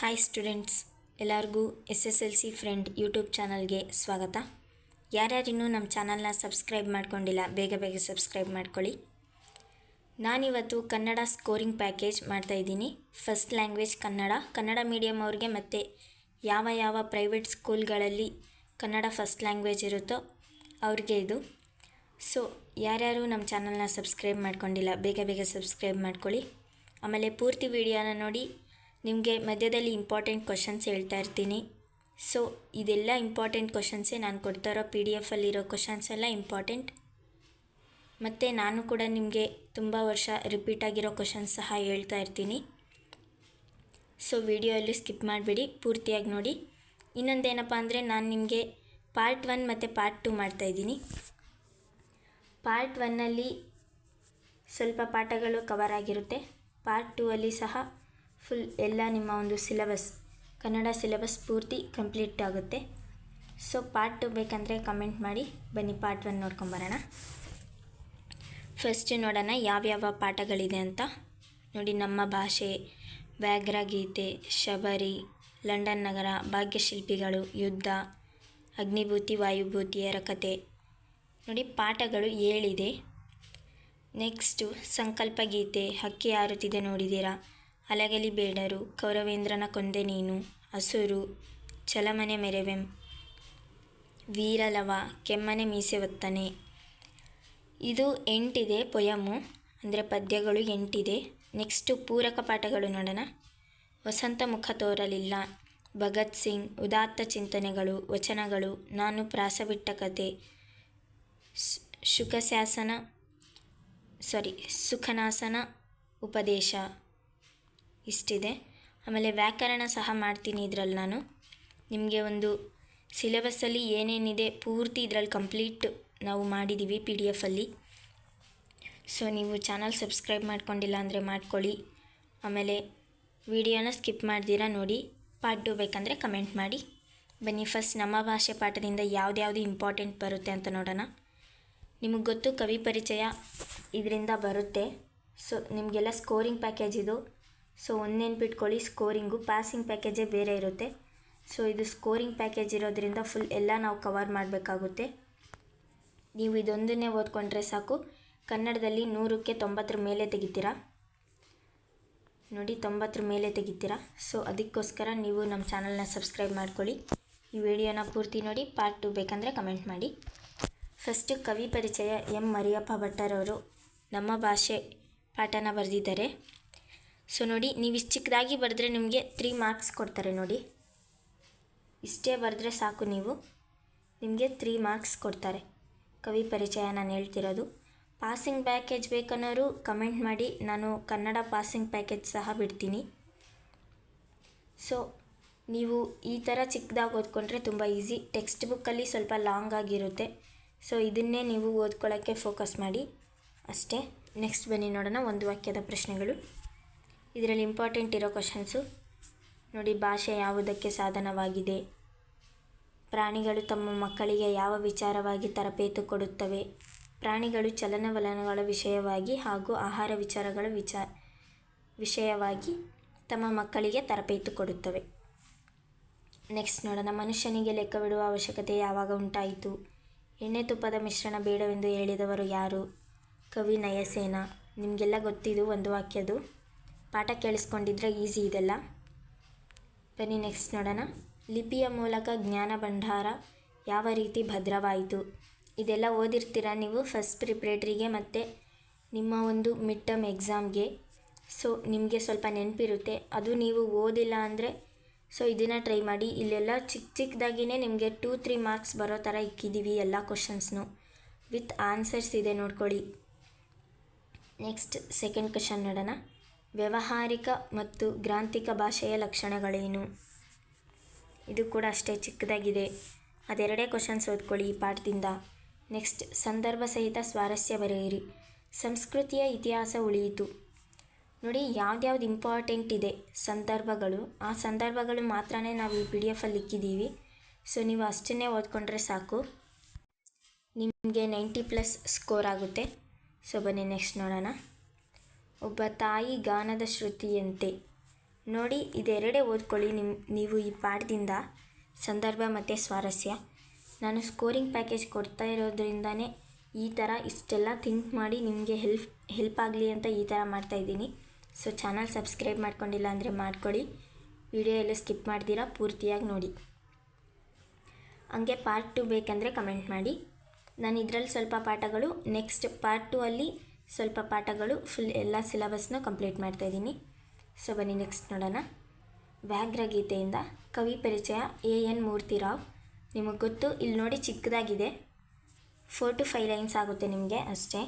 Hi students, ಎಲ್ಲರಿಗೂ SSLC friend YouTube ಚಾನಲ್ಗೆ ಸ್ವಾಗತ. ಯಾರ್ಯಾರಿನ್ನೂ ನಮ್ಮ ಚಾನಲ್ನ ಸಬ್ಸ್ಕ್ರೈಬ್ ಮಾಡ್ಕೊಂಡಿಲ್ಲ, ಬೇಗ ಬೇಗ ಸಬ್ಸ್ಕ್ರೈಬ್ ಮಾಡ್ಕೊಳ್ಳಿ. ನಾನಿವತ್ತು ಕನ್ನಡ ಸ್ಕೋರಿಂಗ್ ಪ್ಯಾಕೇಜ್ ಮಾಡ್ತಾಯಿದ್ದೀನಿ. ಫಸ್ಟ್ ಲ್ಯಾಂಗ್ವೇಜ್ ಕನ್ನಡ ಮೀಡಿಯಮ್ ಅವ್ರಿಗೆ ಮತ್ತು ಯಾವ ಪ್ರೈವೇಟ್ ಸ್ಕೂಲ್ಗಳಲ್ಲಿ ಕನ್ನಡ ಫಸ್ಟ್ ಲ್ಯಾಂಗ್ವೇಜ್ ಇರುತ್ತೋ ಅವ್ರಿಗೆ ಇದು. ಸೊ ಯಾರ್ಯಾರು ನಮ್ಮ ಚಾನಲ್ನ ಸಬ್ಸ್ಕ್ರೈಬ್ ಮಾಡ್ಕೊಂಡಿಲ್ಲ, ಬೇಗ ಬೇಗ ಸಬ್ಸ್ಕ್ರೈಬ್ ಮಾಡ್ಕೊಳ್ಳಿ. ಆಮೇಲೆ ಪೂರ್ತಿ ವಿಡಿಯೋನ ನೋಡಿ. ನಿಮಗೆ ಮಧ್ಯದಲ್ಲಿ ಇಂಪಾರ್ಟೆಂಟ್ ಕ್ವಶನ್ಸ್ ಹೇಳ್ತಾ ಇರ್ತೀನಿ. ಸೊ ಇದೆಲ್ಲ ಇಂಪಾರ್ಟೆಂಟ್ ಕ್ವಶನ್ಸೇ, ನಾನು ಕೊಡ್ತಾ ಇರೋ PDF-ಅಲ್ಲಿರೋ ಕ್ವಶನ್ಸ್ ಎಲ್ಲ ಇಂಪಾರ್ಟೆಂಟ್. ಮತ್ತು ನಾನು ಕೂಡ ನಿಮಗೆ ತುಂಬ ವರ್ಷ ರಿಪೀಟ್ ಆಗಿರೋ ಕ್ವಶನ್ಸ್ ಸಹ ಹೇಳ್ತಾ ಇರ್ತೀನಿ. ಸೊ ವಿಡಿಯೋಲ್ಲಿ ಸ್ಕಿಪ್ ಮಾಡಿಬಿಡಿ, ಪೂರ್ತಿಯಾಗಿ ನೋಡಿ. ಇನ್ನೊಂದೇನಪ್ಪ ಅಂದರೆ, ನಾನು ನಿಮಗೆ ಪಾರ್ಟ್ 1 ಮತ್ತು ಪಾರ್ಟ್ 2 ಮಾಡ್ತಾಯಿದ್ದೀನಿ. ಪಾರ್ಟ್ 1ಅಲ್ಲಿ ಸ್ವಲ್ಪ ಪಾಠಗಳು ಕವರ್ ಆಗಿರುತ್ತೆ. ಪಾರ್ಟ್ 2ಅಲ್ಲಿ ಸಹ ಫುಲ್ ಎಲ್ಲ ನಿಮ್ಮ ಒಂದು ಸಿಲೆಬಸ್, ಕನ್ನಡ ಸಿಲೆಬಸ್ ಪೂರ್ತಿ ಕಂಪ್ಲೀಟ್ ಆಗುತ್ತೆ. ಸೊ ಪಾರ್ಟ್ 2 ಬೇಕಂದರೆ ಕಮೆಂಟ್ ಮಾಡಿ. ಬನ್ನಿ ಪಾರ್ಟ್ 1 ನೋಡ್ಕೊಂಬರೋಣ. ಫಸ್ಟ್ ನೋಡೋಣ ಯಾವ್ಯಾವ ಪಾಠಗಳಿದೆ ಅಂತ. ನೋಡಿ, ನಮ್ಮ ಭಾಷೆ, ವ್ಯಾಘ್ರಗೀತೆ, ಶಬರಿ, ಲಂಡನ್ ನಗರ, ಭಾಗ್ಯಶಿಲ್ಪಿಗಳು, ಯುದ್ಧ, ಅಗ್ನಿಭೂತಿ ವಾಯುಭೂತಿಯರ ಕತೆ. ನೋಡಿ, ಪಾಠಗಳು 7 ಇದೆ. ನೆಕ್ಸ್ಟು ಸಂಕಲ್ಪ ಗೀತೆ, ಹಕ್ಕಿ ಹಾರುತ್ತಿದೆ ನೋಡಿದ್ದೀರಾ, ಅಲಗಲಿ ಬೇಡರು, ಕೌರವೇಂದ್ರನ ಕೊಂದೆ ನೀನು, ಹಸುರು, ಚಲಮನೆ ಮೆರೆವೆಂ, ವೀರಲವ, ಕೆಮ್ಮನೆ ಮೀಸೆ ಒತ್ತನೆ. ಇದು 8 ಇದೆ ಪೊಯಮು, ಅಂದರೆ ಪದ್ಯಗಳು 8 ಇದೆ. ನೆಕ್ಸ್ಟು ಪೂರಕ ಪಾಠಗಳು ನೋಡೋಣ. ವಸಂತ ಮುಖ ತೋರಲಿಲ್ಲ, ಭಗತ್ ಸಿಂಗ್, ಉದಾತ್ತ ಚಿಂತನೆಗಳು, ವಚನಗಳು, ನಾನು ಪ್ರಾಸವಿಟ್ಟ ಕತೆ, ಸುಖನಾಸನ ಉಪದೇಶ. ಇಷ್ಟಿದೆ. ಆಮೇಲೆ ವ್ಯಾಕರಣ ಸಹ ಮಾಡ್ತೀನಿ ಇದರಲ್ಲಿ. ನಾನು ನಿಮಗೆ ಒಂದು ಸಿಲೆಬಸ್ಸಲ್ಲಿ ಏನೇನಿದೆ ಪೂರ್ತಿ ಇದರಲ್ಲಿ ಕಂಪ್ಲೀಟ್ ನಾವು ಮಾಡಿದ್ದೀವಿ PDF-ಅಲ್ಲಿ. ಸೊ ನೀವು ಚಾನಲ್ ಸಬ್ಸ್ಕ್ರೈಬ್ ಮಾಡ್ಕೊಂಡಿಲ್ಲ ಅಂದರೆ ಮಾಡ್ಕೊಳ್ಳಿ. ಆಮೇಲೆ ವಿಡಿಯೋನ ಸ್ಕಿಪ್ ಮಾಡ್ದಿರಾ ನೋಡಿ. ಪಾರ್ಟ್ 2 ಬೇಕಂದರೆ ಕಮೆಂಟ್ ಮಾಡಿ. ಬನ್ನಿ ಫಸ್ಟ್ ನಮ್ಮ ಭಾಷೆ ಪಾಠದಿಂದ ಯಾವ್ದು ಇಂಪಾರ್ಟೆಂಟ್ ಬರುತ್ತೆ ಅಂತ ನೋಡೋಣ. ನಿಮಗೆ ಗೊತ್ತು, ಕವಿ ಪರಿಚಯ ಇದರಿಂದ ಬರುತ್ತೆ. ಸೊ ನಿಮಗೆಲ್ಲ ಸ್ಕೋರಿಂಗ್ ಪ್ಯಾಕೇಜ್ ಇದು. ಸೊ ಒಂದು ನೆನ್ಪಿಟ್ಕೊಳ್ಳಿ, ಸ್ಕೋರಿಂಗು ಪಾಸಿಂಗ್ ಪ್ಯಾಕೇಜೇ ಬೇರೆ ಇರುತ್ತೆ. ಸೊ ಇದು ಸ್ಕೋರಿಂಗ್ ಪ್ಯಾಕೇಜ್ ಇರೋದ್ರಿಂದ ಫುಲ್ ಎಲ್ಲ ನಾವು ಕವರ್ ಮಾಡಬೇಕಾಗುತ್ತೆ. ನೀವು ಇದೊಂದನ್ನೇ ಓದ್ಕೊಂಡ್ರೆ ಸಾಕು, ಕನ್ನಡದಲ್ಲಿ 100ಕ್ಕೆ 90 ಮೇಲೆ ತೆಗಿತೀರಾ. ನೋಡಿ, 90 ಮೇಲೆ ತೆಗಿತೀರಾ. ಸೊ ಅದಕ್ಕೋಸ್ಕರ ನೀವು ನಮ್ಮ ಚಾನಲ್ನ ಸಬ್ಸ್ಕ್ರೈಬ್ ಮಾಡ್ಕೊಳ್ಳಿ. ಈ ವಿಡಿಯೋನ ಪೂರ್ತಿ ನೋಡಿ. ಪಾರ್ಟ್ 2 ಬೇಕಂದರೆ ಕಮೆಂಟ್ ಮಾಡಿ. ಫಸ್ಟು ಕವಿ ಪರಿಚಯ M. ಮರಿಯಪ್ಪ ಭಟ್ಟರವರು ನಮ್ಮ ಭಾಷೆ ಪಾಠನ ಬರೆದಿದ್ದಾರೆ. ಸೊ ನೋಡಿ, ನೀವು ಇಷ್ಟು ಚಿಕ್ಕದಾಗಿ ಬರೆದ್ರೆ ನಿಮಗೆ 3 ಮಾರ್ಕ್ಸ್ ಕೊಡ್ತಾರೆ. ನೋಡಿ, ಇಷ್ಟೇ ಬರೆದ್ರೆ ಸಾಕು, ನಿಮಗೆ 3 ಮಾರ್ಕ್ಸ್ ಕೊಡ್ತಾರೆ. ಕವಿ ಪರಿಚಯ ನಾನು ಹೇಳ್ತಿರೋದು. ಪಾಸಿಂಗ್ ಪ್ಯಾಕೇಜ್ ಬೇಕನ್ನೋರು ಕಮೆಂಟ್ ಮಾಡಿ, ನಾನು ಕನ್ನಡ ಪಾಸಿಂಗ್ ಪ್ಯಾಕೇಜ್ ಸಹ ಬಿಡ್ತೀನಿ. ಸೊ ನೀವು ಈ ಥರ ಚಿಕ್ಕದಾಗಿ ಓದ್ಕೊಂಡ್ರೆ ತುಂಬ ಈಸಿ. ಟೆಕ್ಸ್ಟ್ ಬುಕ್ಕಲ್ಲಿ ಸ್ವಲ್ಪ ಲಾಂಗ್ ಆಗಿರುತ್ತೆ. ಸೊ ಇದನ್ನೇ ನೀವು ಓದ್ಕೊಳ್ಳೋಕ್ಕೆ ಫೋಕಸ್ ಮಾಡಿ ಅಷ್ಟೇ. ನೆಕ್ಸ್ಟ್ ಬನ್ನಿ ನೋಡೋಣ ಒಂದು ವಾಕ್ಯದ ಪ್ರಶ್ನೆಗಳು. ಇದರಲ್ಲಿ ಇಂಪಾರ್ಟೆಂಟ್ ಇರೋ ಕ್ವಶನ್ಸು ನೋಡಿ. ಭಾಷೆ ಯಾವುದಕ್ಕೆ ಸಾಧನವಾಗಿದೆ? ಪ್ರಾಣಿಗಳು ತಮ್ಮ ಮಕ್ಕಳಿಗೆ ಯಾವ ವಿಚಾರವಾಗಿ ತರಬೇತು ಕೊಡುತ್ತವೆ? ಪ್ರಾಣಿಗಳು ಚಲನವಲನಗಳ ವಿಷಯವಾಗಿ ಹಾಗೂ ಆಹಾರ ವಿಚಾರಗಳ ವಿಷಯವಾಗಿ ತಮ್ಮ ಮಕ್ಕಳಿಗೆ ತರಬೇತು ಕೊಡುತ್ತವೆ. ನೆಕ್ಸ್ಟ್ ನೋಡೋಣ. ಮನುಷ್ಯನಿಗೆ ಲೆಕ್ಕವಿಡುವ ಅವಶ್ಯಕತೆ ಯಾವಾಗ ಉಂಟಾಯಿತು? ಎಣ್ಣೆ ತುಪ್ಪದ ಮಿಶ್ರಣ ಬೇಡವೆಂದು ಹೇಳಿದವರು ಯಾರು? ಕವಿ ನಯಸೇನ. ನಿಮಗೆಲ್ಲ ಗೊತ್ತಿದ್ದು ಒಂದು ವಾಕ್ಯದು. ಪಾಠ ಕೇಳಿಸ್ಕೊಂಡಿದ್ರೆ ಈಸಿ ಇದೆಲ್ಲ. ಬನ್ನಿ ನೆಕ್ಸ್ಟ್ ನೋಡೋಣ. ಲಿಪಿಯ ಮೂಲಕ ಜ್ಞಾನ ಭಂಡಾರ ಯಾವ ರೀತಿ ಭದ್ರವಾಯಿತು? ಇದೆಲ್ಲ ಓದಿರ್ತೀರ ನೀವು ಫಸ್ಟ್ ಪ್ರಿಪ್ರೇಟ್ರಿಗೆ ಮತ್ತು ನಿಮ್ಮ ಒಂದು ಮಿಡ್ ಟರ್ಮ್ ಎಕ್ಸಾಮ್ಗೆ. ಸೊ ನಿಮಗೆ ಸ್ವಲ್ಪ ನೆನಪಿರುತ್ತೆ. ಅದು ನೀವು ಓದಿಲ್ಲ ಅಂದರೆ ಸೊ ಇದನ್ನು ಟ್ರೈ ಮಾಡಿ. ಇಲ್ಲೆಲ್ಲ ಚಿಕ್ಕದಾಗಿಯೇ ನಿಮಗೆ 2-3 ಮಾರ್ಕ್ಸ್ ಬರೋ ಥರ ಇಕ್ಕಿದ್ದೀವಿ ಎಲ್ಲ ಕ್ವಶನ್ಸ್ನು ವಿತ್ ಆನ್ಸರ್ಸ್ ಇದೆ, ನೋಡ್ಕೊಳ್ಳಿ. ನೆಕ್ಸ್ಟ್ ಸೆಕೆಂಡ್ ಕ್ವಶನ್ ನೋಡೋಣ. ವ್ಯಾವಹಾರಿಕ ಮತ್ತು ಗ್ರಾಂಥಿಕ ಭಾಷೆಯ ಲಕ್ಷಣಗಳೇನು? ಇದು ಕೂಡ ಅಷ್ಟೇ ಚಿಕ್ಕದಾಗಿದೆ. ಅದೆರಡೇ ಕ್ವಶನ್ಸ್ ಓದ್ಕೊಳ್ಳಿ ಈ ಪಾಠದಿಂದ. ನೆಕ್ಸ್ಟ್ ಸಂದರ್ಭ ಸಹಿತ ಸ್ವಾರಸ್ಯ ಬರೆಯಿರಿ. ಸಂಸ್ಕೃತಿಯ ಇತಿಹಾಸ ಉಳಿಯಿತು. ನೋಡಿ, ಯಾವ್ದು ಇಂಪಾರ್ಟೆಂಟ್ ಇದೆ ಸಂದರ್ಭಗಳು, ಆ ಸಂದರ್ಭಗಳು ಮಾತ್ರನೇ ನಾವು ಈ PDF-ಅಲ್ಲಿ ಇಕ್ಕಿದ್ದೀವಿ. ಸೊ ನೀವು ಅಷ್ಟನ್ನೇ ಓದ್ಕೊಂಡ್ರೆ ಸಾಕು, ನಿಮಗೆ 90+ ಸ್ಕೋರ್ ಆಗುತ್ತೆ. ಸೊ ಬನ್ನಿ ನೆಕ್ಸ್ಟ್ ನೋಡೋಣ. ಒಬ್ಬ ತಾಯಿ ಗಾನದ ಶ್ರುತಿಯಂತೆ ನೋಡಿ ಇದೆರಡೇ ಓದ್ಕೊಳ್ಳಿ ನೀವು ಈ ಪಾಠದಿಂದ ಸಂದರ್ಭ ಮತ್ತು ಸ್ವಾರಸ್ಯ. ನಾನು ಸ್ಕೋರಿಂಗ್ ಪ್ಯಾಕೇಜ್ ಕೊಡ್ತಾ ಇರೋದ್ರಿಂದನೇ ಈ ಥರ ಇಷ್ಟೆಲ್ಲ ಥಿಂಕ್ ಮಾಡಿ ನಿಮಗೆ ಹೆಲ್ಪ್ ಆಗಲಿ ಅಂತ ಈ ಥರ ಮಾಡ್ತಾಯಿದ್ದೀನಿ. ಸೊ ಚಾನಲ್ ಸಬ್ಸ್ಕ್ರೈಬ್ ಮಾಡ್ಕೊಂಡಿಲ್ಲ ಅಂದರೆ ಮಾಡ್ಕೊಳ್ಳಿ. ವಿಡಿಯೋ ಎಲ್ಲ ಸ್ಕಿಪ್ ಮಾಡ್ತೀರಾ, ಪೂರ್ತಿಯಾಗಿ ನೋಡಿ. ಹಂಗೆ ಪಾರ್ಟ್ 2 ಬೇಕಂದರೆ ಕಮೆಂಟ್ ಮಾಡಿ. ನಾನು ಇದರಲ್ಲಿ ಸ್ವಲ್ಪ ಪಾಠಗಳು, ನೆಕ್ಸ್ಟ್ ಪಾರ್ಟ್ 2 ಅಲ್ಲಿ ಸ್ವಲ್ಪ ಪಾಠಗಳು, ಫುಲ್ ಎಲ್ಲ ಸಿಲೆಬಸ್ನ ಕಂಪ್ಲೀಟ್ ಮಾಡ್ತಾಯಿದ್ದೀನಿ. ಸೊ ಬನ್ನಿ ನೆಕ್ಸ್ಟ್ ನೋಡೋಣ. ವ್ಯಾಘ್ರಗೀತೆಯಿಂದ ಕವಿ ಪರಿಚಯ AN ಮೂರ್ತಿರಾವ್. ನಿಮಗೆ ಗೊತ್ತು, ಇಲ್ಲಿ ನೋಡಿ ಚಿಕ್ಕದಾಗಿದೆ, 4 to 5 ಲೈನ್ಸ್ ಆಗುತ್ತೆ ನಿಮಗೆ ಅಷ್ಟೇ.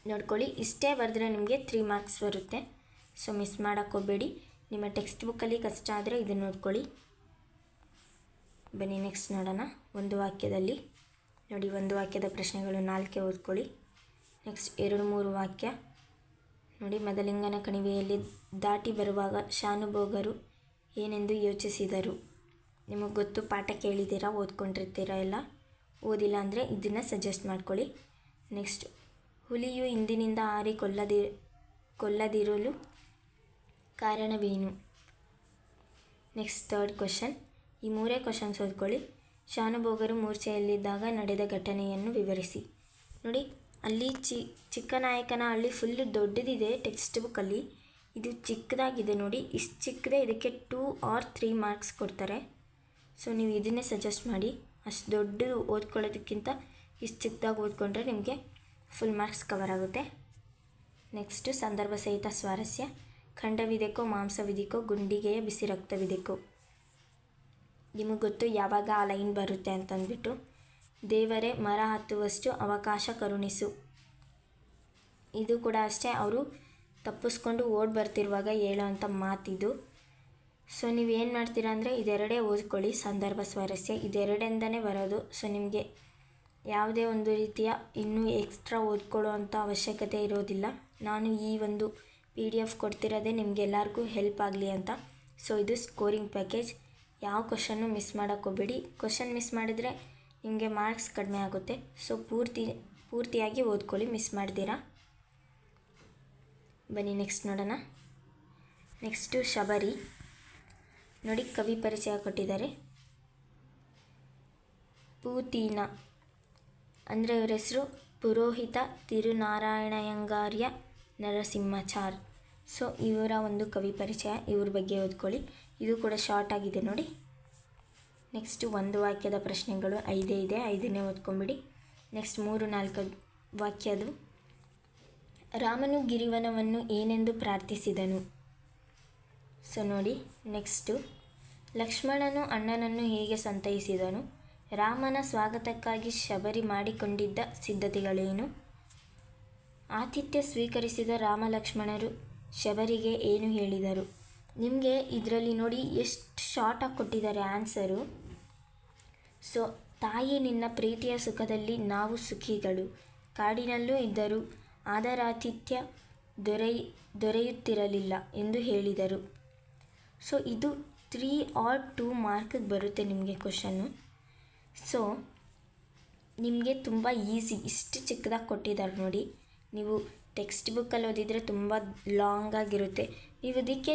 ನೋಡ್ಕೊಳ್ಳಿ, ಇಷ್ಟೇ ಬರೆದ್ರೆ ನಿಮಗೆ 3 ಮಾರ್ಕ್ಸ್ ಬರುತ್ತೆ. ಸೊ ಮಿಸ್ ಮಾಡೋಕ್ಕೆ ಹೋಗಬೇಡಿ. ನಿಮ್ಮ ಟೆಕ್ಸ್ಟ್ ಬುಕ್ಕಲ್ಲಿ ಕಷ್ಟ ಆದರೆ ಇದನ್ನು ನೋಡ್ಕೊಳ್ಳಿ. ಬನ್ನಿ ನೆಕ್ಸ್ಟ್ ನೋಡೋಣ. ಒಂದು ವಾಕ್ಯದಲ್ಲಿ ನೋಡಿ, ಒಂದು ವಾಕ್ಯದ ಪ್ರಶ್ನೆಗಳು 4 ಓದ್ಕೊಳ್ಳಿ. ನೆಕ್ಸ್ಟ್ 2-3 ವಾಕ್ಯ ನೋಡಿ. ಮದಲಿಂಗನ ಕಣಿವೆಯಲ್ಲಿ ದಾಟಿ ಬರುವಾಗ ಶಾನುಭೋಗರು ಏನೆಂದು ಯೋಚಿಸಿದರು. ನಿಮಗೆ ಗೊತ್ತು, ಪಾಠ ಕೇಳಿದ್ದೀರಾ, ಓದ್ಕೊಂಡಿರ್ತೀರ ಎಲ್ಲ. ಓದಿಲ್ಲ ಅಂದರೆ ಇದನ್ನು ಸಜೆಸ್ಟ್ ಮಾಡ್ಕೊಳ್ಳಿ. ನೆಕ್ಸ್ಟ್, ಹುಲಿಯು ಹಿಂದಿನಿಂದ ಹಾರಿ ಕೊಲ್ಲದಿರಲು ಕಾರಣವೇನು. Next 3rd question. ಈ 3 ಕ್ವಶನ್ಸ್ ಓದ್ಕೊಳ್ಳಿ. ಶಾನುಭೋಗರು ಮೂರ್ಛೆಯಲ್ಲಿದ್ದಾಗ ನಡೆದ ಘಟನೆಯನ್ನು ವಿವರಿಸಿ. ನೋಡಿ, ಅಲ್ಲಿ ಚಿಕ್ಕನಾಯಕನ ಹಳ್ಳಿ ಫುಲ್ಲು ದೊಡ್ಡದಿದೆ ಟೆಕ್ಸ್ಟ್ ಬುಕ್ಕಲ್ಲಿ, ಇದು ಚಿಕ್ಕದಾಗಿದೆ ನೋಡಿ. ಇಷ್ಟು ಚಿಕ್ಕದೇ, ಇದಕ್ಕೆ 2 or 3 ಮಾರ್ಕ್ಸ್ ಕೊಡ್ತಾರೆ. ಸೊ ನೀವು ಇದನ್ನೇ ಸಜೆಸ್ಟ್ ಮಾಡಿ. ಅಷ್ಟು ದೊಡ್ಡದು ಓದ್ಕೊಳ್ಳೋದಕ್ಕಿಂತ ಇಷ್ಟು ಚಿಕ್ಕದಾಗಿ ಓದ್ಕೊಂಡ್ರೆ ನಿಮಗೆ ಫುಲ್ ಮಾರ್ಕ್ಸ್ ಕವರ್ ಆಗುತ್ತೆ. ನೆಕ್ಸ್ಟು ಸಂದರ್ಭ ಸಹಿತ ಸ್ವಾರಸ್ಯ. ಖಂಡವಿದೆಕೋ ಮಾಂಸವಿದೆಕೋ ಗುಂಡಿಗೆಯ ಬಿಸಿ ರಕ್ತವಿದೆಕೋ. ನಿಮಗೆ ಗೊತ್ತು ಯಾವಾಗ ಆ ಲೈನ್ ಬರುತ್ತೆ ಅಂತಂದ್ಬಿಟ್ಟು. ದೇವರೇ ಮರ ಹತ್ತುವಷ್ಟು ಅವಕಾಶ ಕರುಣಿಸು. ಇದು ಕೂಡ ಅಷ್ಟೇ, ಅವರು ತಪ್ಪಿಸ್ಕೊಂಡು ಓಡಿ ಬರ್ತಿರುವಾಗ ಹೇಳೋವಂಥ ಮಾತಿದು. ಸೊ ನೀವೇನು ಮಾಡ್ತೀರಾ ಅಂದರೆ ಇದೆರಡೇ ಓದ್ಕೊಳ್ಳಿ. ಸಂದರ್ಭ ಸ್ವಾರಸ್ಯ ಇದೆರಡಿಂದನೇ ಬರೋದು. ಸೊ ನಿಮಗೆ ಯಾವುದೇ ಒಂದು ರೀತಿಯ ಇನ್ನೂ ಎಕ್ಸ್ಟ್ರಾ ಓದ್ಕೊಳ್ಳೋ ಅಂಥ ಅವಶ್ಯಕತೆ ಇರೋದಿಲ್ಲ. ನಾನು ಈ ಒಂದು PDF ಕೊಡ್ತಿರೋದೇ ನಿಮಗೆಲ್ಲರಿಗೂ ಹೆಲ್ಪ್ ಆಗಲಿ ಅಂತ. ಸೊ ಇದು ಸ್ಕೋರಿಂಗ್ ಪ್ಯಾಕೇಜ್. ಯಾವ ಕ್ವಶನ್ನು ಮಿಸ್ ಮಾಡೋಕ್ಕೆ ಹೋಗಬೇಡಿ. ಕ್ವಶನ್ ಮಿಸ್ ಮಾಡಿದರೆ ನಿಮಗೆ ಮಾರ್ಕ್ಸ್ ಕಡಿಮೆ ಆಗುತ್ತೆ. ಸೊ ಪೂರ್ತಿಯಾಗಿ ಓದ್ಕೊಳ್ಳಿ, ಮಿಸ್ ಮಾಡ್ತೀರಾ. ಬನ್ನಿ ನೆಕ್ಸ್ಟ್ ನೋಡೋಣ. ನೆಕ್ಸ್ಟು ಶಬರಿ. ನೋಡಿ, ಕವಿ ಪರಿಚಯ ಕೊಟ್ಟಿದ್ದಾರೆ. ಪೂತೀನ ಅಂದರೆ ಇವರ ಹೆಸರು ಪುರೋಹಿತ ತಿರುನಾರಾಯಣಯ್ಯಂಗಾರ್ಯ ನರಸಿಂಹಾಚಾರ್. ಸೊ ಇವರ ಒಂದು ಕವಿ ಪರಿಚಯ, ಇವ್ರ ಬಗ್ಗೆ ಓದ್ಕೊಳ್ಳಿ. ಇದು ಕೂಡ ಶಾರ್ಟ್ ಆಗಿದೆ ನೋಡಿ. ನೆಕ್ಸ್ಟು ಒಂದು ವಾಕ್ಯದ ಪ್ರಶ್ನೆಗಳು 5 ಇದೆ, 5ನೇ ಓದ್ಕೊಂಬಿಡಿ. ನೆಕ್ಸ್ಟ್ 3-4 ವಾಕ್ಯದು. ರಾಮನು ಗಿರಿವನವನ್ನು ಏನೆಂದು ಪ್ರಾರ್ಥಿಸಿದನು. ಸೊ ನೋಡಿ. ನೆಕ್ಸ್ಟು, ಲಕ್ಷ್ಮಣನು ಅಣ್ಣನನ್ನು ಹೇಗೆ ಸಂತೈಸಿದನು. ರಾಮನ ಸ್ವಾಗತಕ್ಕಾಗಿ ಶಬರಿ ಮಾಡಿಕೊಂಡಿದ್ದ ಸಿದ್ಧತೆಗಳೇನು. ಆತಿಥ್ಯ ಸ್ವೀಕರಿಸಿದ ರಾಮ ಲಕ್ಷ್ಮಣರು ಶಬರಿಗೆ ಏನು ಹೇಳಿದರು. ನಿಮಗೆ ಇದರಲ್ಲಿ ನೋಡಿ ಎಷ್ಟು ಶಾರ್ಟಾಗಿ ಕೊಟ್ಟಿದ್ದಾರೆ ಆನ್ಸರು. ಸೊ ತಾಯಿ ನಿನ್ನ ಪ್ರೀತಿಯ ಸುಖದಲ್ಲಿ ನಾವು ಸುಖಿಗಳು, ಕಾಡಿನಲ್ಲೂ ಇದ್ದರೂ ಆದರಾತಿಥ್ಯ ದೊರೆಯುತ್ತಿರಲಿಲ್ಲ ಎಂದು ಹೇಳಿದರು. ಸೊ ಇದು 3 or 2 ಮಾರ್ಕಿಗೆ ಬರುತ್ತೆ ನಿಮಗೆ ಕ್ವಶನ್ನು. ಸೊ ನಿಮಗೆ ತುಂಬ ಈಸಿ, ಇಷ್ಟು ಚಿಕ್ಕದಾಗಿ ಕೊಟ್ಟಿದ್ದಾರೆ ನೋಡಿ. ನೀವು ಟೆಕ್ಸ್ಟ್ ಬುಕ್ಕಲ್ಲಿ ಓದಿದರೆ ತುಂಬ ಲಾಂಗಾಗಿರುತ್ತೆ. ನೀವು ಇದಕ್ಕೆ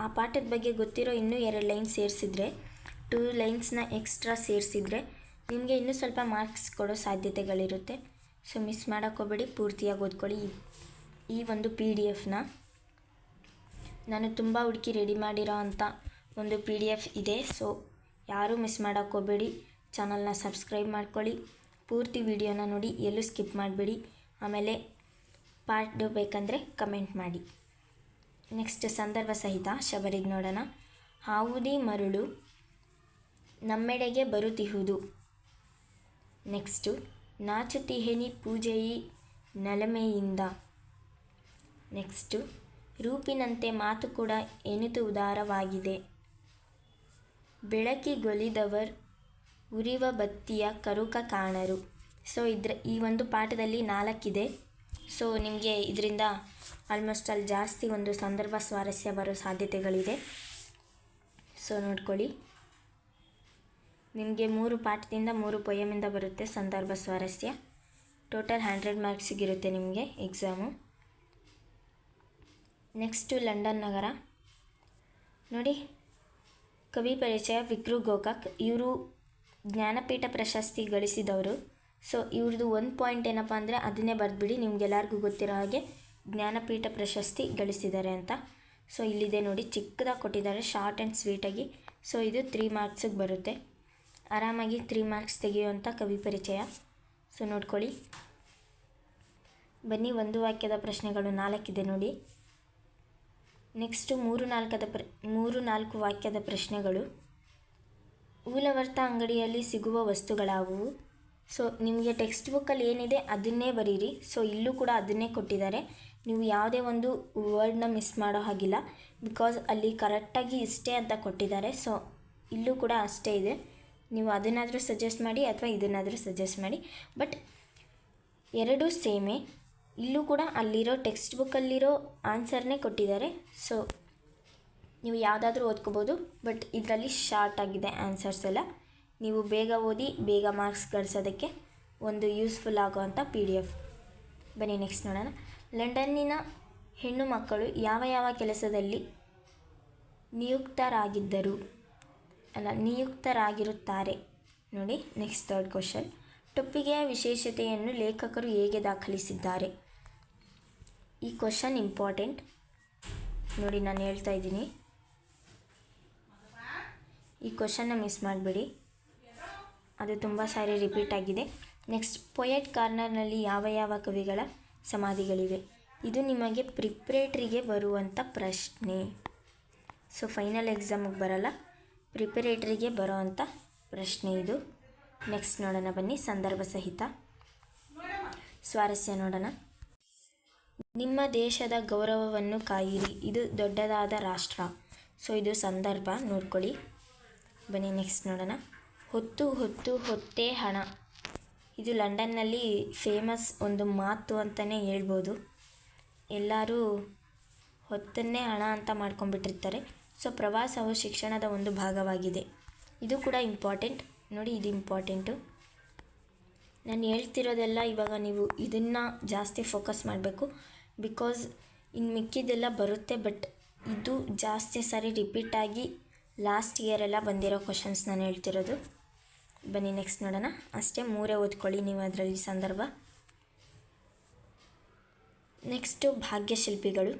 ಆ ಪಾಠದ ಬಗ್ಗೆ ಗೊತ್ತಿರೋ ಇನ್ನೂ 2 ಲೈನ್ ಸೇರಿಸಿದ್ರೆ, 2 ಲೈನ್ಸ್ನ ಎಕ್ಸ್ಟ್ರಾ ಸೇರಿಸಿದ್ರೆ ನಿಮಗೆ ಇನ್ನೂ ಸ್ವಲ್ಪ ಮಾರ್ಕ್ಸ್ ಕೊಡೋ ಸಾಧ್ಯತೆಗಳಿರುತ್ತೆ. ಸೊ ಮಿಸ್ ಮಾಡೋಕ್ಕೆ ಹೋಗಬೇಡಿ, ಪೂರ್ತಿಯಾಗಿ ಓದ್ಕೊಳ್ಳಿ. ಈ ಒಂದು PDFನ ನಾನು ತುಂಬ ಹುಡುಕಿ ರೆಡಿ ಮಾಡಿರೋ ಅಂಥ ಒಂದು PDF ಇದೆ. ಸೊ ಯಾರೂ ಮಿಸ್ ಮಾಡೋಕ್ಕೆ ಹೋಗಬೇಡಿ. ಚಾನಲ್ನ ಸಬ್ಸ್ಕ್ರೈಬ್ ಮಾಡ್ಕೊಳ್ಳಿ, ಪೂರ್ತಿ ವಿಡಿಯೋನ ನೋಡಿ, ಎಲ್ಲೂ ಸ್ಕಿಪ್ ಮಾಡಬೇಡಿ. ಆಮೇಲೆ ಪಾರ್ಟ್ 2 ಬೇಕಂದರೆ ಕಮೆಂಟ್ ಮಾಡಿ. ನೆಕ್ಸ್ಟ್ ಸಂದರ್ಭ ಸಹಿತ ಶಬರಿಗೆ ನೋಡೋಣ. ಹಾವುದಿ ಮರುಳು ನಮ್ಮೆಡೆಗೆ ಬರುತ್ತಿಹುದು. ನೆಕ್ಸ್ಟು, ನಾಚುತಿಹೆನಿ ಪೂಜೆಯಿ ನಲಮೆಯಿಂದ. ನೆಕ್ಸ್ಟು, ರೂಪಿನಂತೆ ಮಾತು ಕೂಡ ಎನಿತು ಉದಾರವಾಗಿದೆ. ಬೆಳಕಿಗೊಲಿದವರ್ ಉರಿವ ಬತ್ತಿಯ ಕರುಕ ಕಾಣರು. ಸೊ ಈ ಒಂದು ಪಾಠದಲ್ಲಿ 4 ಇದೆ. ಸೊ ನಿಮಗೆ ಇದರಿಂದ ಆಲ್ಮೋಸ್ಟ್ ಅಲ್ಲಿ ಜಾಸ್ತಿ ಒಂದು ಸಂದರ್ಭ ಸ್ವಾರಸ್ಯ ಬರೋ ಸಾಧ್ಯತೆಗಳಿದೆ. ಸೊ ನೋಡ್ಕೊಳ್ಳಿ, ನಿಮಗೆ 3 ಪಾಠದಿಂದ 3 ಪೊಯಮಿಂದ ಬರುತ್ತೆ ಸಂದರ್ಭ ಸ್ವಾರಸ್ಯ. ಟೋಟಲ್ 100 ಮಾರ್ಕ್ಸಿಗಿರುತ್ತೆ ನಿಮಗೆ ಎಕ್ಸಾಮು. ನೆಕ್ಸ್ಟು ಲಂಡನ್ ನಗರ. ನೋಡಿ, ಕವಿ ಪರಿಚಯ ವಿಕ್ರು ಗೋಕಾಕ್. ಇವರು ಜ್ಞಾನಪೀಠ ಪ್ರಶಸ್ತಿ ಗಳಿಸಿದವರು. ಸೊ ಇವ್ರದ್ದು ಒಂದು ಪಾಯಿಂಟ್ ಏನಪ್ಪ ಅಂದರೆ ಅದನ್ನೇ ಬರೆದ್ಬಿಡಿ, ನಿಮಗೆಲ್ಲರಿಗೂ ಗೊತ್ತಿರೋ ಹಾಗೆ ಜ್ಞಾನಪೀಠ ಪ್ರಶಸ್ತಿ ಗಳಿಸಿದ್ದಾರೆ ಅಂತ. ಸೊ ಇಲ್ಲಿದೆ ನೋಡಿ, ಚಿಕ್ಕದಾಗಿ ಕೊಟ್ಟಿದ್ದಾರೆ, ಶಾರ್ಟ್ ಆ್ಯಂಡ್ ಸ್ವೀಟಾಗಿ. ಸೊ ಇದು 3 ಮಾರ್ಕ್ಸಿಗೆ ಬರುತ್ತೆ. ಆರಾಮಾಗಿ 3 ಮಾರ್ಕ್ಸ್ ತೆಗೆಯುವಂಥ ಕವಿ ಪರಿಚಯ. ಸೊ ನೋಡ್ಕೊಳ್ಳಿ. ಬನ್ನಿ, ಒಂದು ವಾಕ್ಯದ ಪ್ರಶ್ನೆಗಳು 4 ಇದೆ ನೋಡಿ. ನೆಕ್ಸ್ಟು 3-4 ವಾಕ್ಯದ ಪ್ರಶ್ನೆಗಳು. ಮೂಲವರ್ತ ಅಂಗಡಿಯಲ್ಲಿ ಸಿಗುವ ವಸ್ತುಗಳಾವುವು? ಸೊ ನಿಮಗೆ ಟೆಕ್ಸ್ಟ್ ಬುಕ್ಕಲ್ಲಿ ಏನಿದೆ ಅದನ್ನೇ ಬರೀರಿ. ಸೊ ಇಲ್ಲೂ ಕೂಡ ಅದನ್ನೇ ಕೊಟ್ಟಿದ್ದಾರೆ. ನೀವು ಯಾವುದೇ ಒಂದು ವರ್ಡ್ನ ಮಿಸ್ ಮಾಡೋ ಹಾಗಿಲ್ಲ, ಬಿಕಾಸ್ ಅಲ್ಲಿ ಕರೆಕ್ಟಾಗಿ ಇಷ್ಟೇ ಅಂತ ಕೊಟ್ಟಿದ್ದಾರೆ. ಸೊ ಇಲ್ಲೂ ಕೂಡ ಅಷ್ಟೇ ಇದೆ. ನೀವು ಅದನ್ನಾದರೂ ಸಜೆಸ್ಟ್ ಮಾಡಿ ಅಥವಾ ಇದನ್ನಾದರೂ ಸಜೆಸ್ಟ್ ಮಾಡಿ, ಬಟ್ ಎರಡೂ ಸೇಮೇ. ಇಲ್ಲೂ ಕೂಡ ಅಲ್ಲಿರೋ ಟೆಕ್ಸ್ಟ್ ಬುಕ್ಕಲ್ಲಿರೋ ಆನ್ಸರ್ನೇ ಕೊಟ್ಟಿದ್ದಾರೆ. ಸೊ ನೀವು ಯಾವುದಾದ್ರೂ ಓದ್ಕೋಬೋದು, ಬಟ್ ಇದರಲ್ಲಿ ಶಾರ್ಟ್ ಆಗಿದೆ ಆನ್ಸರ್ಸ್ ಎಲ್ಲ. ನೀವು ಬೇಗ ಓದಿ ಬೇಗ ಮಾರ್ಕ್ಸ್ ಗಳಿಸೋದಕ್ಕೆ ಒಂದು ಯೂಸ್ಫುಲ್ ಆಗೋವಂಥ PDF. ಬನ್ನಿ ನೆಕ್ಸ್ಟ್ ನೋಡೋಣ. ಲಂಡನ್ನಿನ ಹೆಣ್ಣು ಮಕ್ಕಳು ಯಾವ ಯಾವ ಕೆಲಸದಲ್ಲಿ ನಿಯುಕ್ತರಾಗಿರುತ್ತಾರೆ? ನೋಡಿ, ನೆಕ್ಸ್ಟ್ 3rd ಕ್ವಶನ್. ಟೊಪ್ಪಿಗೆಯ ವಿಶೇಷತೆಯನ್ನು ಲೇಖಕರು ಹೇಗೆ ದಾಖಲಿಸಿದ್ದಾರೆ? ಈ ಕ್ವಶನ್ ಇಂಪಾರ್ಟೆಂಟ್ ನೋಡಿ, ನಾನು ಹೇಳ್ತಾ ಇದ್ದೀನಿ. ಈ ಕ್ವಶನ್ನ ಮಿಸ್ ಮಾಡಿಬಿಡಿ, ಅದು ತುಂಬ ಸಾರಿ ರಿಪೀಟ್ ಆಗಿದೆ. ನೆಕ್ಸ್ಟ್, ಪೊಯೆಟ್ ಕಾರ್ನರ್ನಲ್ಲಿ ಯಾವ ಯಾವ ಕವಿಗಳ ಸಮಾಧಿಗಳಿವೆ? ಇದು ನಿಮಗೆ ಪ್ರಿಪ್ರೇಟ್ರಿಗೆ ಬರುವಂಥ ಪ್ರಶ್ನೆ. ಸೊ ಫೈನಲ್ ಎಕ್ಸಾಮಿಗೆ ಬರಲ್ಲ, ಪ್ರಿಪರೇಟ್ರಿಗೆ ಬರೋವಂಥ ಪ್ರಶ್ನೆ ಇದು. ನೆಕ್ಸ್ಟ್ ನೋಡೋಣ ಬನ್ನಿ, ಸಂದರ್ಭ ಸಹಿತ ಸ್ವಾರಸ್ಯ ನೋಡೋಣ. ನಿಮ್ಮ ದೇಶದ ಗೌರವವನ್ನು ಕಾಯಿರಿ, ಇದು ದೊಡ್ಡದಾದ ರಾಷ್ಟ್ರ. ಸೊ ಇದು ಸಂದರ್ಭ, ನೋಡ್ಕೊಳ್ಳಿ. ಬನ್ನಿ ನೆಕ್ಸ್ಟ್ ನೋಡೋಣ. ಹೊತ್ತು ಹೊತ್ತು ಹೊತ್ತೇ ಹಣ, ಇದು ಲಂಡನ್ನಲ್ಲಿ ಫೇಮಸ್ ಒಂದು ಮಾತು ಅಂತಲೇ ಹೇಳ್ಬೋದು. ಎಲ್ಲರೂ ಹೊತ್ತನ್ನೇ ಹಣ ಅಂತ ಮಾಡ್ಕೊಂಡ್ಬಿಟ್ಟಿರ್ತಾರೆ. ಸೊ ಪ್ರವಾಸವು ಶಿಕ್ಷಣದ ಒಂದು ಭಾಗವಾಗಿದೆ. ಇದು ಕೂಡ ಇಂಪಾರ್ಟೆಂಟ್ ನೋಡಿ, ಇದು ಇಂಪಾರ್ಟೆಂಟು. ನಾನು ಹೇಳ್ತಿರೋದೆಲ್ಲ ಇವಾಗ ನೀವು ಇದನ್ನು ಜಾಸ್ತಿ ಫೋಕಸ್ ಮಾಡಬೇಕು, ಬಿಕಾಸ್ ಇನ್ನು ಮಿಕ್ಕಿದ್ದೆಲ್ಲ ಬರುತ್ತೆ, ಬಟ್ ಇದು ಜಾಸ್ತಿ ಸಾರಿ ರಿಪೀಟಾಗಿ ಲಾಸ್ಟ್ ಇಯರೆಲ್ಲ ಬಂದಿರೋ ಕ್ವಶನ್ಸ್ ನಾನು ಹೇಳ್ತಿರೋದು. ಬನ್ನಿ ನೆಕ್ಸ್ಟ್ ನೋಡೋಣ. ಅಷ್ಟೇ 3 ಓದ್ಕೊಳ್ಳಿ ನೀವು ಅದರಲ್ಲಿ ಸಂದರ್ಭ. ನೆಕ್ಸ್ಟು ಭಾಗ್ಯಶಿಲ್ಪಿಗಳು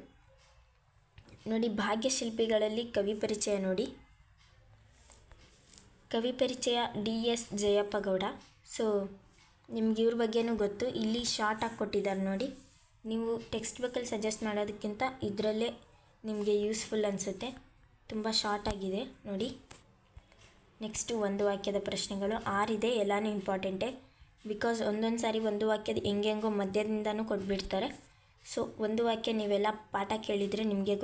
ನೋಡಿ. ಭಾಗ್ಯಶಿಲ್ಪಿಗಳಲ್ಲಿ ಕವಿ ಪರಿಚಯ ನೋಡಿ. ಕವಿ ಪರಿಚಯ DS ಜಯಪ್ಪ ಗೌಡ. ಸೊ ನಿಮ್ಗೆ ಇವ್ರ ಬಗ್ಗೆನೂ ಗೊತ್ತು. ಇಲ್ಲಿ ಶಾರ್ಟಾಗಿ ಕೊಟ್ಟಿದ್ದಾರೆ ನೋಡಿ. ನೀವು ಟೆಕ್ಸ್ಟ್ ಬುಕ್ಕಲ್ಲಿ ಸಜೆಸ್ಟ್ ಮಾಡೋದಕ್ಕಿಂತ ಇದರಲ್ಲೇ ನಿಮಗೆ ಯೂಸ್ಫುಲ್ ಅನಿಸುತ್ತೆ. ತುಂಬ ಶಾರ್ಟ್ ಆಗಿದೆ ನೋಡಿ. ನೆಕ್ಸ್ಟು ಒಂದು ವಾಕ್ಯದ ಪ್ರಶ್ನೆಗಳು 6 ಇದೆ. ಎಲ್ಲನೂ ಇಂಪಾರ್ಟೆಂಟೇ, ಬಿಕಾಸ್ ಒಂದೊಂದು ಸಾರಿ ಒಂದು ವಾಕ್ಯದ ಹೆಂಗೆಂಗೋ ಮಧ್ಯದಿಂದನೂ ಕೊಟ್ಬಿಡ್ತಾರೆ. ಸೊ ಒಂದು ವಾಕ್ಯ ನೀವೆಲ್ಲ ಪಾಠ ಕೇಳಿದರೆ ನಿಮಗೆ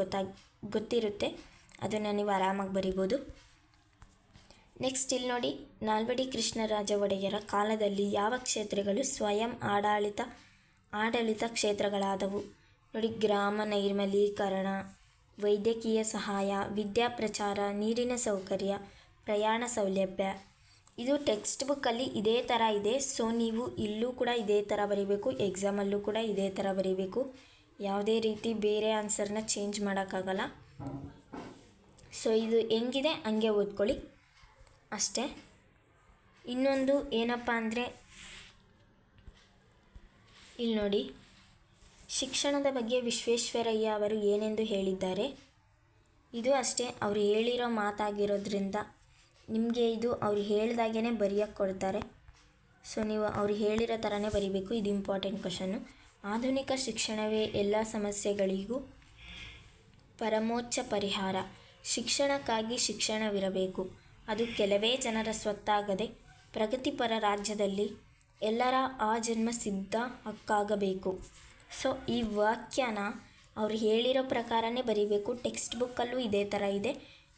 ಗೊತ್ತಿರುತ್ತೆ, ಅದನ್ನು ನೀವು ಆರಾಮಾಗಿ ಬರಿಬೋದು. ನೆಕ್ಸ್ಟ್ ಇಲ್ಲಿ ನೋಡಿ, ನಾಲ್ವಡಿ ಕೃಷ್ಣರಾಜ ಒಡೆಯರ ಕಾಲದಲ್ಲಿ ಯಾವ ಕ್ಷೇತ್ರಗಳು ಸ್ವಯಂ ಆಡಳಿತ ಕ್ಷೇತ್ರಗಳಾದವು? ನೋಡಿ, ಗ್ರಾಮ ನೈರ್ಮಲೀಕರಣ, ವೈದ್ಯಕೀಯ ಸಹಾಯ, ವಿದ್ಯಾಪ್ರಚಾರ, ನೀರಿನ ಸೌಕರ್ಯ, ಪ್ರಯಾಣ ಸೌಲಭ್ಯ. ಇದು ಟೆಕ್ಸ್ಟ್ ಬುಕ್ಕಲ್ಲಿ ಇದೇ ಥರ ಇದೆ. ಸೊ ನೀವು ಇಲ್ಲೂ ಕೂಡ ಇದೇ ಥರ ಬರೀಬೇಕು, ಎಕ್ಸಾಮಲ್ಲೂ ಕೂಡ ಇದೇ ಥರ ಬರೀಬೇಕು. ಯಾವುದೇ ರೀತಿ ಬೇರೆ ಆನ್ಸರ್ನ ಚೇಂಜ್ ಮಾಡೋಕ್ಕಾಗಲ್ಲ. ಸೊ ಇದು ಹೆಂಗಿದೆ ಹಂಗೆ ಓದ್ಕೊಳ್ಳಿ ಅಷ್ಟೇ. ಇನ್ನೊಂದು ಏನಪ್ಪ ಅಂದರೆ, ಇಲ್ಲಿ ನೋಡಿ, ಶಿಕ್ಷಣದ ಬಗ್ಗೆ ವಿಶ್ವೇಶ್ವರಯ್ಯ ಅವರು ಏನೆಂದು ಹೇಳಿದ್ದಾರೆ? ಇದು ಅಷ್ಟೇ, ಅವರು ಹೇಳಿರೋ ಮಾತಾಗಿರೋದ್ರಿಂದ ನಿಮಗೆ ಇದು ಅವ್ರು ಹೇಳ್ದಾಗೇ ಬರೆಯೋಕ್ಕೆ ಕೊಡ್ತಾರೆ. ಸೊ ನೀವು ಅವ್ರು ಹೇಳಿರೋ ಥರನೇ ಬರೀಬೇಕು. ಇದು ಇಂಪಾರ್ಟೆಂಟ್ ಕ್ವಶನ್ನು. ಆಧುನಿಕ ಶಿಕ್ಷಣವೇ ಎಲ್ಲ ಸಮಸ್ಯೆಗಳಿಗೂ ಪರಮೋಚ್ಚ ಪರಿಹಾರ. ಶಿಕ್ಷಣಕ್ಕಾಗಿ ಶಿಕ್ಷಣವಿರಬೇಕು, ಅದು ಕೆಲವೇ ಜನರ ಸ್ವತ್ತಾಗದೆ ಪ್ರಗತಿಪರ ರಾಜ್ಯದಲ್ಲಿ ಎಲ್ಲರ ಆಜನ್ಮ ಸಿದ್ಧ ಹಕ್ಕಾಗಬೇಕು. ಸೊ ಈ ವಾಕ್ಯನ ಅವ್ರು ಹೇಳಿರೋ ಪ್ರಕಾರನೇ ಬರೀಬೇಕು. ಟೆಕ್ಸ್ಟ್ ಬುಕ್ಕಲ್ಲೂ ಇದೇ ಥರ ಇದೆ,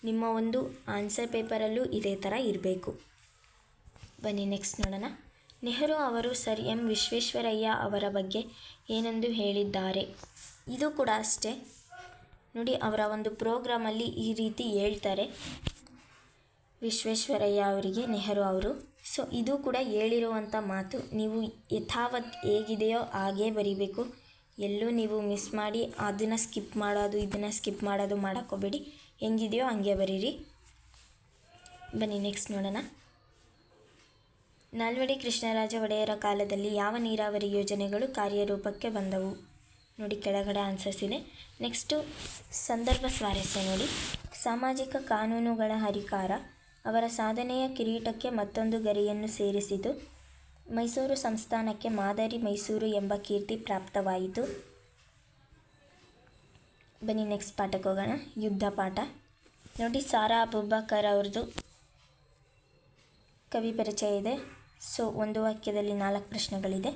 ನಿಮ್ಮ ಒಂದು ಆನ್ಸರ್ ಪೇಪರಲ್ಲೂ ಇದೇ ಥರ ಇರಬೇಕು. ಬನ್ನಿ ನೆಕ್ಸ್ಟ್ ನೋಡೋಣ. ನೆಹರು ಅವರು ಸರ್ ಎಂ ವಿಶ್ವೇಶ್ವರಯ್ಯ ಅವರ ಬಗ್ಗೆ ಏನೆಂದು ಹೇಳಿದ್ದಾರೆ? ಇದು ಕೂಡ ಅಷ್ಟೇ ನೋಡಿ, ಅವರ ಒಂದು ಪ್ರೋಗ್ರಾಮಲ್ಲಿ ಈ ರೀತಿ ಹೇಳ್ತಾರೆ ವಿಶ್ವೇಶ್ವರಯ್ಯ ಅವರಿಗೆ ನೆಹರು ಅವರು. ಸೊ ಇದು ಕೂಡ ಹೇಳಿರುವಂಥ ಮಾತು. ನೀವು ಯಥಾವತ್ ಹೇಗಿದೆಯೋ ಹಾಗೇ ಬರೀಬೇಕು, ಎಲ್ಲೂ ನೀವು ಮಿಸ್ ಮಾಡಿ ಅದನ್ನು ಸ್ಕಿಪ್ ಮಾಡೋದು ಇದನ್ನು ಸ್ಕಿಪ್ ಮಾಡೋದು ಮಾಡೋಕ್ಕೋಗ್ಬೇಡಿ. ಹೆಂಗಿದೆಯೋ ಹಂಗೆ ಬರೀರಿ. ಬನ್ನಿ ನೆಕ್ಸ್ಟ್ ನೋಡೋಣ. ನಾಲ್ವಡಿ ಕೃಷ್ಣರಾಜ ಒಡೆಯರ ಕಾಲದಲ್ಲಿ ಯಾವ ನೀರಾವರಿ ಯೋಜನೆಗಳು ಕಾರ್ಯರೂಪಕ್ಕೆ ಬಂದವು? ನೋಡಿ, ಕೆಳಗಡೆ ಆನ್ಸರ್ಸ್ ಇದೆ. ನೆಕ್ಸ್ಟು ಸಂದರ್ಭ ಸ್ವಾರಸ್ಯ ನೋಡಿ. ಸಾಮಾಜಿಕ ಕಾನೂನುಗಳ ಹರಿಕಾರ ಅವರ ಸಾಧನೆಯ ಕಿರೀಟಕ್ಕೆ ಮತ್ತೊಂದು ಗರಿಯನ್ನು ಸೇರಿಸಿತು. ಮೈಸೂರು ಸಂಸ್ಥಾನಕ್ಕೆ ಮಾದರಿ ಮೈಸೂರು ಎಂಬ ಕೀರ್ತಿ ಪ್ರಾಪ್ತವಾಯಿತು. ಬನ್ನಿ ನೆಕ್ಸ್ಟ್ ಪಾಠಕ್ಕೆ ಹೋಗೋಣ. ಯುದ್ಧ ಪಾಠ ನೋಡಿ. ಸಾರಾ ಅಬೂಬಕರ್ ಅವ್ರದ್ದು ಕವಿ ಪರಿಚಯ ಇದೆ. ಸೊ ಒಂದು ವಾಕ್ಯದಲ್ಲಿ 4 ಪ್ರಶ್ನೆಗಳಿದೆ.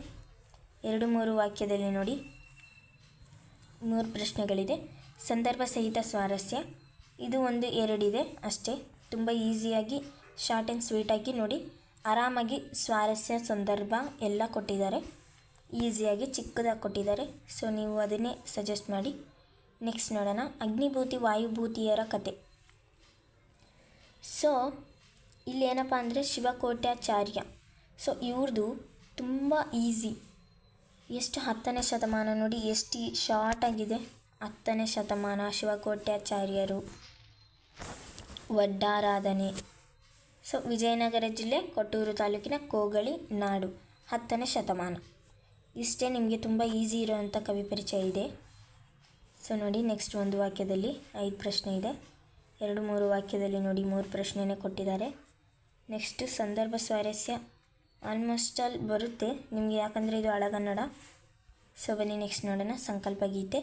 2-3 ವಾಕ್ಯದಲ್ಲಿ ನೋಡಿ 3 ಪ್ರಶ್ನೆಗಳಿದೆ. ಸಂದರ್ಭ ಸಹಿತ ಸ್ವಾರಸ್ಯ ಇದು 1-2 ಇದೆ ಅಷ್ಟೇ. ತುಂಬ ಈಸಿಯಾಗಿ ಶಾರ್ಟ್ ಆ್ಯಂಡ್ ಸ್ವೀಟಾಗಿ ನೋಡಿ, ಆರಾಮಾಗಿ ಸ್ವಾರಸ್ಯ ಸಂದರ್ಭ ಎಲ್ಲ ಕೊಟ್ಟಿದ್ದಾರೆ. ಈಸಿಯಾಗಿ ಚಿಕ್ಕದಾಗಿ ಕೊಟ್ಟಿದ್ದಾರೆ. ಸೊ ನೀವು ಅದನ್ನೇ ಸಜೆಸ್ಟ್ ಮಾಡಿ. ನೆಕ್ಸ್ಟ್ ನೋಡೋಣ. ಅಗ್ನಿಭೂತಿ ವಾಯುಭೂತಿಯರ ಕತೆ. ಸೊ ಇಲ್ಲಿ ಏನಪ್ಪ ಅಂದರೆ ಶಿವಕೋಟ್ಯಾಚಾರ್ಯ. ಸೊ ಇವ್ರದ್ದು ತುಂಬ ಈಸಿ. ಎಷ್ಟು 10ನೇ ಶತಮಾನ ನೋಡಿ, ಎಷ್ಟು ಶಾರ್ಟಾಗಿದೆ. 10ನೇ ಶತಮಾನ, ಶಿವಕೋಟ್ಯಾಚಾರ್ಯರು, ವಡ್ಡಾರಾಧನೆ. ಸೊ ವಿಜಯನಗರ ಜಿಲ್ಲೆ, ಕೊಟ್ಟೂರು ತಾಲೂಕಿನ ಕೋಗಳಿ ನಾಡು, 10ನೇ ಶತಮಾನ. ಇಷ್ಟೇ ನಿಮಗೆ ತುಂಬ ಈಸಿ ಇರೋವಂಥ ಕವಿ ಪರಿಚಯ ಇದೆ. ಸೊ ನೋಡಿ, ನೆಕ್ಸ್ಟ್ ಒಂದು ವಾಕ್ಯದಲ್ಲಿ 5 ಪ್ರಶ್ನೆ ಇದೆ. 2-3 ವಾಕ್ಯದಲ್ಲಿ ನೋಡಿ 3 ಪ್ರಶ್ನೆನೇ ಕೊಟ್ಟಿದ್ದಾರೆ. ನೆಕ್ಸ್ಟು ಸಂದರ್ಭ ಸ್ವಾರಸ್ಯ ಆಲ್ಮೋಸ್ಟ್ ಆಲ್ ಬರುತ್ತೆ ನಿಮಗೆ, ಯಾಕಂದರೆ ಇದು ಹಳಗನ್ನಡ. ಸೊ ಬನ್ನಿ ನೆಕ್ಸ್ಟ್ ನೋಡೋಣ. ಸಂಕಲ್ಪ ಗೀತೆ.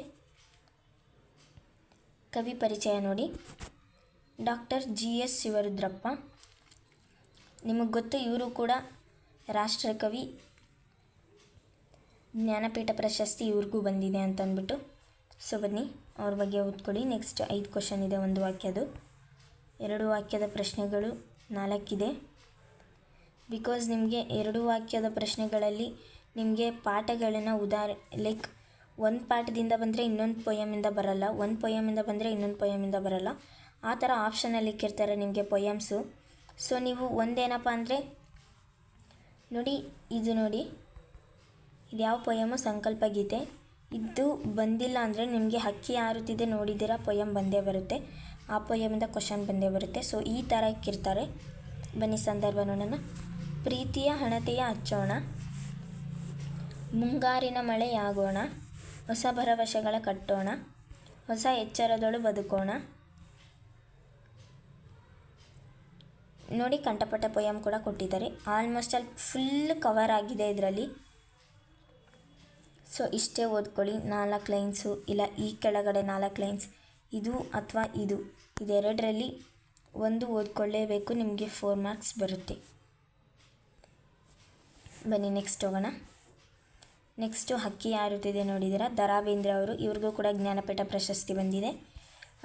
ಕವಿ ಪರಿಚಯ ನೋಡಿ. Doctor GS Shivarudrappa. ನಿಮಗೆ ಗೊತ್ತು, ಇವರು ಕೂಡ ರಾಷ್ಟ್ರಕವಿ, ಜ್ಞಾನಪೀಠ ಪ್ರಶಸ್ತಿ ಇವ್ರಿಗೂ ಬಂದಿದೆ ಅಂತ ಅಂದ್ಬಿಟ್ಟು. ಸೊ ಬನ್ನಿ ಅವ್ರ ಬಗ್ಗೆ ಓದ್ಕೊಳ್ಳಿ. ನೆಕ್ಸ್ಟ್ 5 ಕ್ವಶನ್ ಇದೆ, 1 ವಾಕ್ಯದು. 2 ವಾಕ್ಯದ ಪ್ರಶ್ನೆಗಳು 4 ಇದೆ. ಬಿಕಾಸ್ ನಿಮಗೆ 2 ವಾಕ್ಯದ ಪ್ರಶ್ನೆಗಳಲ್ಲಿ ನಿಮಗೆ ಪಾಠಗಳನ್ನು ಲೈಕ್ ಒಂದು ಪಾಠದಿಂದ ಬಂದರೆ ಇನ್ನೊಂದು ಪೊಯಮಿಂದ ಬರಲ್ಲ, ಒಂದು ಪೊಯಮಿಂದ ಬಂದರೆ ಇನ್ನೊಂದು ಪೊಯಮಿಂದ ಬರಲ್ಲ. ಆ ಥರ ಆಪ್ಷನಲ್ಲಿ ಇಕ್ಕಿರ್ತಾರೆ ನಿಮಗೆ ಪೊಯಮ್ಸು. ಸೊ ನೀವು ಒಂದೇನಪ್ಪ ಅಂದರೆ ನೋಡಿ, ಇದು ನೋಡಿ, ಇದು ಯಾವ ಪೊಯಮು? ಸಂಕಲ್ಪ ಗೀತೆ. ಇದು ಬಂದಿಲ್ಲ ಅಂದರೆ ನಿಮಗೆ ಹಕ್ಕಿ ಹಾರುತ್ತಿದೆ ನೋಡಿದ್ದೀರಾ, ಪೊಯಮ್ ಬಂದೇ ಬರುತ್ತೆ. ಆ ಪೊಯಮಿಂದ ಕ್ವಶನ್ ಬಂದೇ ಬರುತ್ತೆ. ಸೊ ಈ ಥರ ಇಕ್ಕಿರ್ತಾರೆ. ಬನ್ನಿ ಸಂದರ್ಭ ನೋಡೋಣ. ಪ್ರೀತಿಯ ಹಣತೆಯ ಹಚ್ಚೋಣ, ಮುಂಗಾರಿನ ಮಳೆಯಾಗೋಣ, ಹೊಸ ಭರವಸೆಗಳ ಕಟ್ಟೋಣ, ಹೊಸ ಎಚ್ಚರದೊಳು ಬದುಕೋಣ. ನೋಡಿ, ಕಂಠಪಟ್ಟ ಪೊಯಮ್ ಕೂಡ ಕೊಟ್ಟಿದ್ದಾರೆ. ಆಲ್ಮೋಸ್ಟ್ ಆಲ್ ಫುಲ್ ಕವರ್ ಆಗಿದೆ ಇದರಲ್ಲಿ. ಸೊ ಇಷ್ಟೇ ಓದ್ಕೊಳ್ಳಿ. 4 ಲೈನ್ಸು, ಇಲ್ಲ ಈ ಕೆಳಗಡೆ 4 ಲೈನ್ಸ್, ಇದು ಅಥವಾ ಇದೆರಡರಲ್ಲಿ ಒಂದು ಓದ್ಕೊಳ್ಳೇಬೇಕು. ನಿಮಗೆ 4 ಮಾರ್ಕ್ಸ್ ಬರುತ್ತೆ. ಬನ್ನಿ ನೆಕ್ಸ್ಟ್ ಹೋಗೋಣ. ನೆಕ್ಸ್ಟು ಹಕ್ಕಿ ಹಾರುತ್ತಿದೆ ನೋಡಿದ್ದೀರಾ, ದ ರಾ ಬೇಂದ್ರೆ ಅವರು. ಇವ್ರಿಗೂ ಕೂಡ ಜ್ಞಾನಪೀಠ ಪ್ರಶಸ್ತಿ ಬಂದಿದೆ.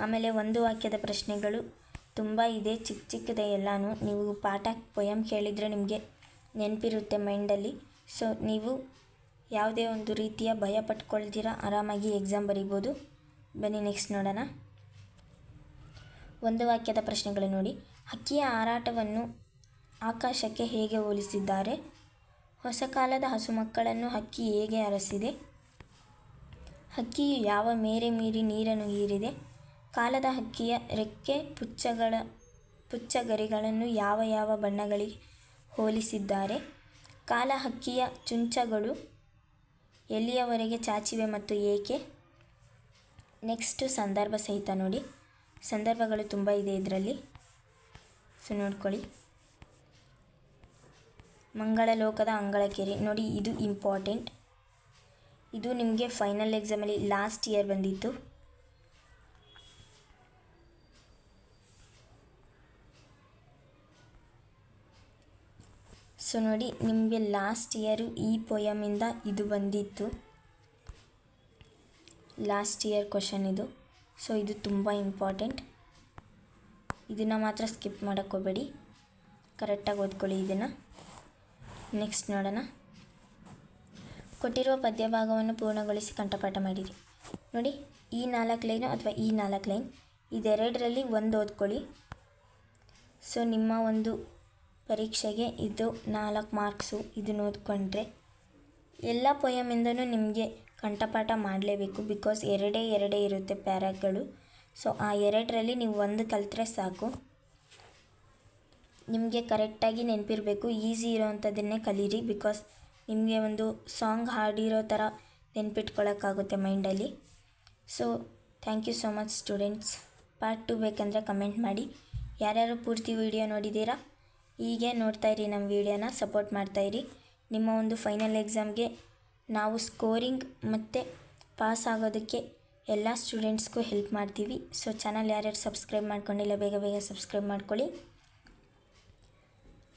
ಆಮೇಲೆ 1 ವಾಕ್ಯದ ಪ್ರಶ್ನೆಗಳು ತುಂಬ ಇದೆ, ಚಿಕ್ಕದೇ ಎಲ್ಲನೂ. ನೀವು ಪಾಠ ಪೊಯಮ್ ಕೇಳಿದರೆ ನಿಮಗೆ ನೆನಪಿರುತ್ತೆ ಮೈಂಡಲ್ಲಿ. ಸೊ ನೀವು ಯಾವುದೇ ಒಂದು ರೀತಿಯ ಭಯ ಪಟ್ಕೊಳ್ತೀರ ಆರಾಮಾಗಿ ಎಕ್ಸಾಮ್ ಬರಿಬೋದು. ಬನ್ನಿ ನೆಕ್ಸ್ಟ್ ನೋಡೋಣ. 1 ವಾಕ್ಯದ ಪ್ರಶ್ನೆಗಳು ನೋಡಿ. ಹಕ್ಕಿಯ ಹಾರಾಟವನ್ನು ಆಕಾಶಕ್ಕೆ ಹೇಗೆ ಹೋಲಿಸಿದ್ದಾರೆ? ಹೊಸ ಕಾಲದ ಹಸು ಮಕ್ಕಳನ್ನು ಹಕ್ಕಿ ಹೇಗೆ ಅರಸಿದೆ? ಹಕ್ಕಿಯು ಯಾವ ಮೇರೆ ಮೀರಿ ನೀರನ್ನು ಹೀರಿದೆ? ಕಾಲದ ಹಕ್ಕಿಯ ರೆಕ್ಕೆ ಪುಚ್ಚಗರಿಗಳನ್ನು ಯಾವ ಯಾವ ಬಣ್ಣಗಳಿಗೆ ಹೋಲಿಸಿದ್ದಾರೆ? ಕಾಲ ಹಕ್ಕಿಯ ಚುಂಚಗಳು ಎಲ್ಲಿಯವರೆಗೆ ಚಾಚಿವೆ ಮತ್ತು ಏಕೆ? ನೆಕ್ಸ್ಟು ಸಂದರ್ಭ ಸಹಿತ ನೋಡಿ. ಸಂದರ್ಭಗಳು ತುಂಬ ಇದೆ ಇದರಲ್ಲಿ. ಸೊ ನೋಡ್ಕೊಳ್ಳಿ. ಮಂಗಳ ಲೋಕದ ಅಂಗಳಕೆರೆ ನೋಡಿ, ಇದು ಇಂಪಾರ್ಟೆಂಟ್. ಇದು ನಿಮಗೆ ಫೈನಲ್ ಎಕ್ಸಾಮಲ್ಲಿ ಲಾಸ್ಟ್ ಇಯರ್ ಬಂದಿತ್ತು. ಸೊ ನೋಡಿ, ನಿಮಗೆ ಲಾಸ್ಟ್ ಇಯರು ಈ ಪೊಯಮಿಂದ ಇದು ಬಂದಿತ್ತು, ಲಾಸ್ಟ್ ಇಯರ್ ಕ್ವಶನ್ ಇದು. ಸೊ ಇದು ತುಂಬ ಇಂಪಾರ್ಟೆಂಟ್. ಇದನ್ನು ಮಾತ್ರ ಸ್ಕಿಪ್ ಮಾಡೋಕ್ಕೋಗ್ಬೇಡಿ, ಕರೆಕ್ಟಾಗಿ ಓದ್ಕೊಳ್ಳಿ ಇದನ್ನು. ನೆಕ್ಸ್ಟ್ ನೋಡೋಣ. ಕೊಟ್ಟಿರುವ ಪದ್ಯಭಾಗವನ್ನು ಪೂರ್ಣಗೊಳಿಸಿ ಕಂಠಪಾಠ ಮಾಡಿರಿ. ನೋಡಿ, ಈ 4 ಲೈನು ಅಥವಾ ಈ 4 ಲೈನ್, ಇದೆರಡರಲ್ಲಿ ಒಂದು ಓದ್ಕೊಳ್ಳಿ. ಸೊ ನಿಮ್ಮ ಒಂದು ಪರೀಕ್ಷೆಗೆ ಇದು 4 ಮಾರ್ಕ್ಸು. ಇದನ್ನು ಓದ್ಕೊಂಡ್ರೆ ಎಲ್ಲ ಪೊಯಮಿಂದನೂ ನಿಮಗೆ ಕಂಠಪಾಠ ಮಾಡಲೇಬೇಕು. ಬಿಕಾಸ್ ಎರಡೇ ಇರುತ್ತೆ ಪ್ಯಾರಾಗಳು. ಸೊ ಆ ಎರಡರಲ್ಲಿ ನೀವು ಒಂದು ಕಲಿತ್ರೆ ಸಾಕು. ನಿಮಗೆ ಕರೆಕ್ಟಾಗಿ ನೆನಪಿರಬೇಕು. ಈಸಿ ಇರೋವಂಥದ್ದನ್ನೇ ಕಲೀರಿ. ಬಿಕಾಸ್ ನಿಮಗೆ ಒಂದು ಸಾಂಗ್ ಹಾಡಿರೋ ಥರ ನೆನ್ಪಿಟ್ಕೊಳ್ಳೋಕ್ಕಾಗುತ್ತೆ ಮೈಂಡಲ್ಲಿ. So thank you so much students. Part 2 ಬೇಕಂದರೆ ಕಮೆಂಟ್ ಮಾಡಿ. ಯಾರ್ಯಾರು ಪೂರ್ತಿ ವಿಡಿಯೋ ನೋಡಿದ್ದೀರಾ ಹೀಗೆ ನೋಡ್ತಾಯಿರಿ, ನಮ್ಮ ವೀಡಿಯೋನ ಸಪೋರ್ಟ್ ಮಾಡ್ತಾಯಿರಿ. ನಿಮ್ಮ ಒಂದು ಫೈನಲ್ ಎಕ್ಸಾಮ್ಗೆ ನಾವು ಸ್ಕೋರಿಂಗ್ ಮತ್ತು ಪಾಸ್ ಆಗೋದಕ್ಕೆ ಎಲ್ಲ ಸ್ಟೂಡೆಂಟ್ಸ್ಗೂ ಹೆಲ್ಪ್ ಮಾಡ್ತೀವಿ. ಸೊ ಚಾನಲ್ ಯಾರ್ಯಾರು ಸಬ್ಸ್ಕ್ರೈಬ್ ಮಾಡ್ಕೊಂಡಿಲ್ಲ ಬೇಗ ಸಬ್ಸ್ಕ್ರೈಬ್ ಮಾಡ್ಕೊಳ್ಳಿ.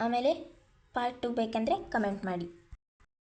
ಆಮೇಲೆ ಪಾರ್ಟ್ 2 ಬೇಕಂದರೆ ಕಮೆಂಟ್ ಮಾಡಿ.